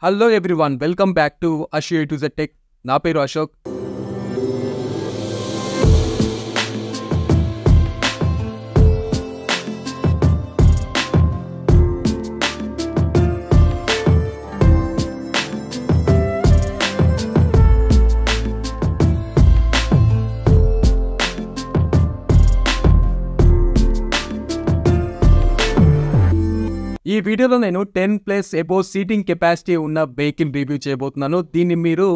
Hello everyone, welcome back to Ashia to the Tech. Na peru Ashok. ఈ వీడియోలో నేను 10+ above seating capacity ఉన్న vehicle review చేయబోతున్నాను. దీన్ని మీరు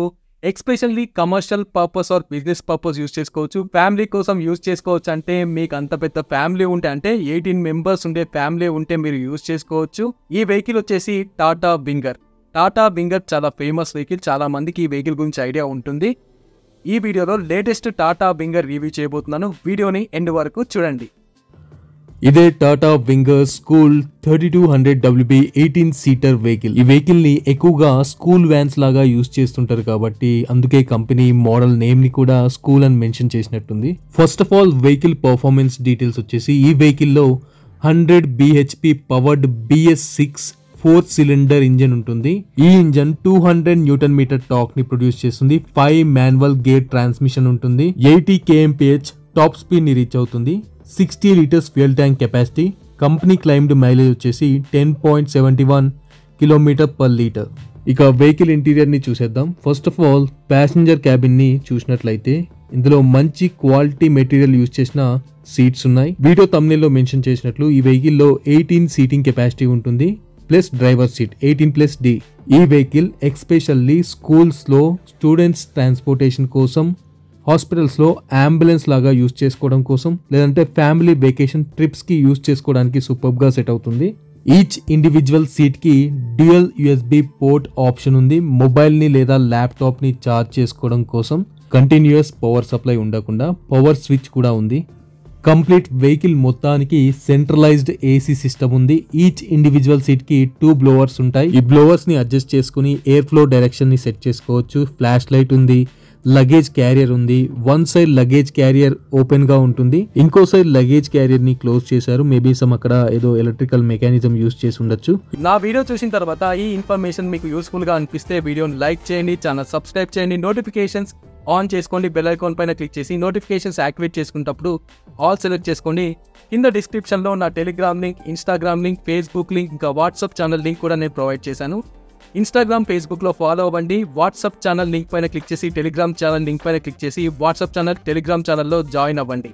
especially commercial purpose or business purpose use చేసుకోవచ్చు. ఫ్యామిలీ కోసం యూజ్ చేసుకోవచ్చు. అంటే మీకు అంత పెద్ద ఫ్యామిలీ ఉంటే, అంటే 18 మెంబర్స్ ఉండే ఫ్యామిలీ ఉంటే మీరు యూజ్ చేసుకోవచ్చు. ఈ వెహికల్ వచ్చేసి టాటా వింగర్. టాటా వింగర్ చాలా ఫేమస్ వెహికల్. చాలా మందికి ఈ వెహికల్ గురించి ఐడియా ఉంటుంది. ఈ వీడియోలో లేటెస్ట్ టాటా వింగర్ రివ్యూ చేయబోతున్నాను. వీడియోని ఎండ్ వరకు చూడండి. ఇదే Tata winger school 3200 WB 18 seater vehicle. ఈ వెహికల్ ని ఎక్కువగా స్కూల్ వ్యాన్స్ లాగా యూజ్ చేస్తుంటారు కాబట్టి అందుకే కంపెనీ మోడల్ నేమ్ ని కూడా స్కూల్ అని మెన్షన్ చేసినట్టుంది. First of all vehicle performance details వచ్చేసి ఈ వెహికల్ లో 100 bhp powered BS6 4 cylinder engine ఉంటుంది. ఈ ఇంజన్ 200 Nm టార్క్ ని ప్రొడ్యూస్ చేస్తుంది. 5 మాన్యువల్ గేర్ ట్రాన్స్మిషన్ ఉంటుంది. 80 kmph టాప్ స్పీడ్ ని రీచ్ అవుతుంది. 60 litres fuel tank capacity. Company claimed mileage వచ్చేసి 10.71 km/లీటర్. ఇక వెహికల్ ఇంటీరియర్ ని చూసేద్దాం. First of all passenger cabin ని చూసినట్లయితే ఇందులో మంచి క్వాలిటీ మెటీరియల్ యూజ్ చేసిన సీట్స్ ఉన్నాయి. వీడియో థంబ్నెయిల్ లో మెన్షన్ చేసినట్లు ఈ వెహికల్ లో 18 సీటింగ్ కెపాసిటీ ఉంటుంది, ప్లస్ డ్రైవర్ సీట్ 18+D. ఈ వెహికల్ ఎక్స్పెషల్లీ స్కూల్స్ లో స్టూడెంట్స్ ట్రాన్స్పోర్టేషన్ కోసం, హాస్పిటల్స్ లో అంబులెన్స్ లాగా యూజ్ చేసుకోవడం కోసం, లేదంటే ఫ్యామిలీ వెకేషన్ ట్రిప్స్ కి యూజ్ చేసుకోవడానికి సూపర్ గా సెట్ అవుతుంది. ఈచ్ ఇండివిజువల్ సీట్ కి డ్యూయల్ USB పోర్ట్ ఆప్షన్ ఉంది. మొబైల్ ని లేదా ల్యాప్టాప్ ని చార్జ్ చేసుకోవడం కోసం కంటిన్యూస్ పవర్ సప్లై ఉండకుండా పవర్ స్విచ్ కూడా ఉంది. కంప్లీట్ వెహికల్ మొత్తానికి సెంట్రలైజ్డ్ AC సిస్టమ్ ఉంది. ఈచ్ ఇండివిజువల్ సీట్ కి 2 బ్లోవర్స్ ఉంటాయి. ఈ బ్లోవర్స్ ని అడ్జస్ట్ చేసుకుని ఎయిర్ ఫ్లో డైరెక్షన్ ని సెట్ చేసుకోవచ్చు. ఫ్లాష్ లైట్ ఉంది, లగేజ్ క్యారియర్ ఉంది. One side luggage carrier open గా ఉంటుంది, ఇంకో సైడ్ లగేజ్ క్యారియర్ ని క్లోజ్ చేశారు. మేబీ సమ్ అక్కడ ఏదో ఎలక్ట్రికల్ మెకానిజం యూజ్ చేసి ఉండొచ్చు. నా వీడియో చూసిన తర్వాత ఈ ఇన్ఫర్మేషన్ మీకు యూస్ఫుల్ గా అనిపిస్తే వీడియోని లైక్ చేయండి, ఛానల్ సబ్స్క్రైబ్ చేయండి, నోటిఫికేషన్స్ ఆన్ చేసుకోండి. బెల్ ఐకాన్ పైన క్లిక్ చేసి నోటిఫికేషన్స్ యాక్టివేట్ చేసుకున్నప్పుడు ఆల్ సెలెక్ట్ చేసుకోండి. కింద డిస్క్రిప్షన్ లో నా Telegram link, Instagram link, Facebook link, ఇంకా వాట్సాప్ ఛానల్ లింక్ కూడా నేను ప్రొవైడ్ చేశాను. ఇన్స్టాగ్రామ్, ఫేస్బుక్ లో ఫాలో అవ్వండి. వాట్సాప్ ఛానల్ లింక్ పైన క్లిక్ చేసి టెలిగ్రామ్ ఛానల్ లింక్ పైన క్లిక్ చేసి వాట్సాప్ ఛానల్, టెలిగ్రామ్ ఛానల్లో జాయిన్ అవ్వండి.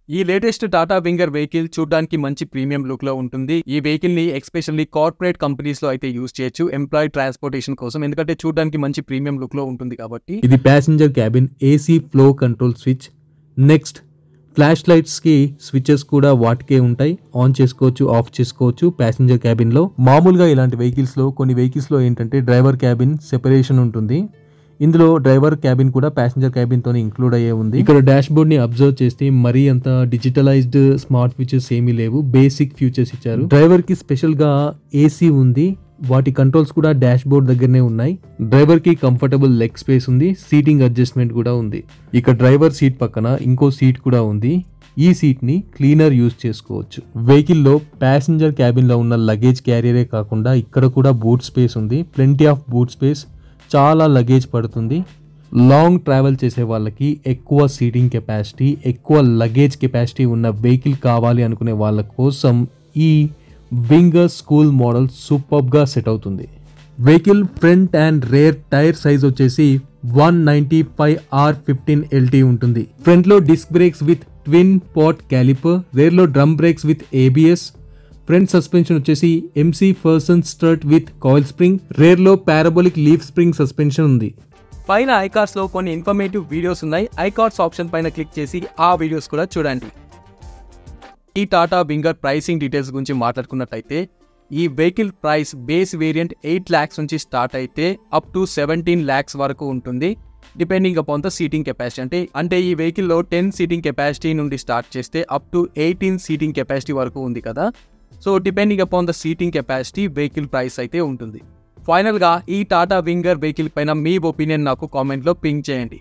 ఈ లేటెస్ట్ టాటా వింగర్ వెహికల్ చూడడానికి మంచి ప్రీమియం లుక్ లో ఉంటుంది. ఈ వెహికల్ ని ఎక్స్పెషల్లీ కార్పొరేట్ కంపెనీస్ లో అయితే యూజ్ చేయొచ్చు, ఎంప్లాయీ ట్రాన్స్పోర్టేషన్ కోసం, ఎందుకంటే చూడడానికి మంచి ప్రీమియం లుక్ లో ఉంటుంది కాబట్టి. ఇది passenger cabin, AC flow control switch. Next flash lights కి స్విచెస్ కూడా వాటికే ఉంటాయి. ఆన్ చేసుకోవచ్చు, ఆఫ్ చేసుకోవచ్చు ప్యాసింజర్ క్యాబిన్ లో. మామూలుగా ఇలాంటి వెహికల్స్ లో కొన్ని వెహికల్స్ లో ఏంటంటే డ్రైవర్ క్యాబిన్ సెపరేషన్ ఉంటుంది. ఇందులో డ్రైవర్ క్యాబిన్ కూడా ప్యాసింజర్ క్యాబిన్ తోనే ఇంక్లూడ్ అయ్యే ఉంది. ఇక్కడ డాష్ బోర్డ్ ని అబ్జర్వ్ చేస్తే మరీ అంత డిజిటలైజ్డ్ స్మార్ట్ ఫీచర్స్ ఏమీ లేవు, బేసిక్ ఫీచర్స్ ఇచ్చారు. డ్రైవర్ కి స్పెషల్ గా AC ఉంది, వాటి కంట్రోల్స్ కూడా డాష్ బోర్డ్ దగ్గరనే ఉన్నాయి. డ్రైవర్ కి కంఫర్టబుల్ లెగ్ స్పేస్ ఉంది, సీటింగ్ అడ్జస్ట్మెంట్ కూడా ఉంది. ఇక డ్రైవర్ సీట్ పక్కన ఇంకో సీట్ కూడా ఉంది. ఈ సీట్ ని క్లీనర్ యూజ్ చేసుకోవచ్చు. వెహికల్ లో ప్యాసింజర్ క్యాబిన్ లో ఉన్న లగేజ్ క్యారియరే కాకుండా ఇక్కడ కూడా బూట్ స్పేస్ ఉంది, ప్లెంటీ ఆఫ్ బూట్ స్పేస్. చాలా లగేజ్ పడుతుంది. లాంగ్ ట్రావెల్ చేసే వాళ్ళకి ఎక్కువ సీటింగ్ కెపాసిటీ, ఎక్కువ లగేజ్ కెపాసిటీ ఉన్న వెహికల్ కావాలి అనుకునే వాళ్ళ కోసం ఈ వింగర్ స్కూల్ మోడల్ సూపర్ గా సెట్ అవుతుంది. Vehicle front and rear tyre size వచ్చేసి 195R15 LT ఉంటుంది. ఫ్రంట్ లో disc brakes with twin pot calliper, rare లో drum brakes with ABS. Front suspension వచ్చేసి MC Pherson strut with coil spring, rear లో parabolic leaf spring suspension ఉంది. పైన ఐకార్డ్స్ లో కొన్ని ఇన్ఫర్మేటివ్ వీడియోస్ ఉన్నాయి. ఐకార్డ్స్ ఆప్షన్ పైన క్లిక్ చేసి ఆ వీడియోస్ కూడా చూడండి. ఈ టాటా వింగర్ ప్రైసింగ్ డీటెయిల్స్ గురించి మాట్లాడుకున్నట్లయితే ఈ vehicle price base variant 8 lakhs నుంచి స్టార్ట్ అయితే అప్ టు 17 lakhs వరకు ఉంటుంది, depending upon the seating capacity. అంటే ఈ వెహికల్ లో 10 సీటింగ్ కెపాసిటీ నుండి స్టార్ట్ చేస్తే అప్ టు 18 సీటింగ్ కెపాసిటీ వరకు ఉంది కదా. So depending upon the seating capacity vehicle price అయితే ఉంటుంది. ఫైనల్ గా ఈ టాటా వింగర్ వెహికల్ పైన మీ ఒపీనియన్ నాకు కామెంట్ లో పింగ్ చేయండి.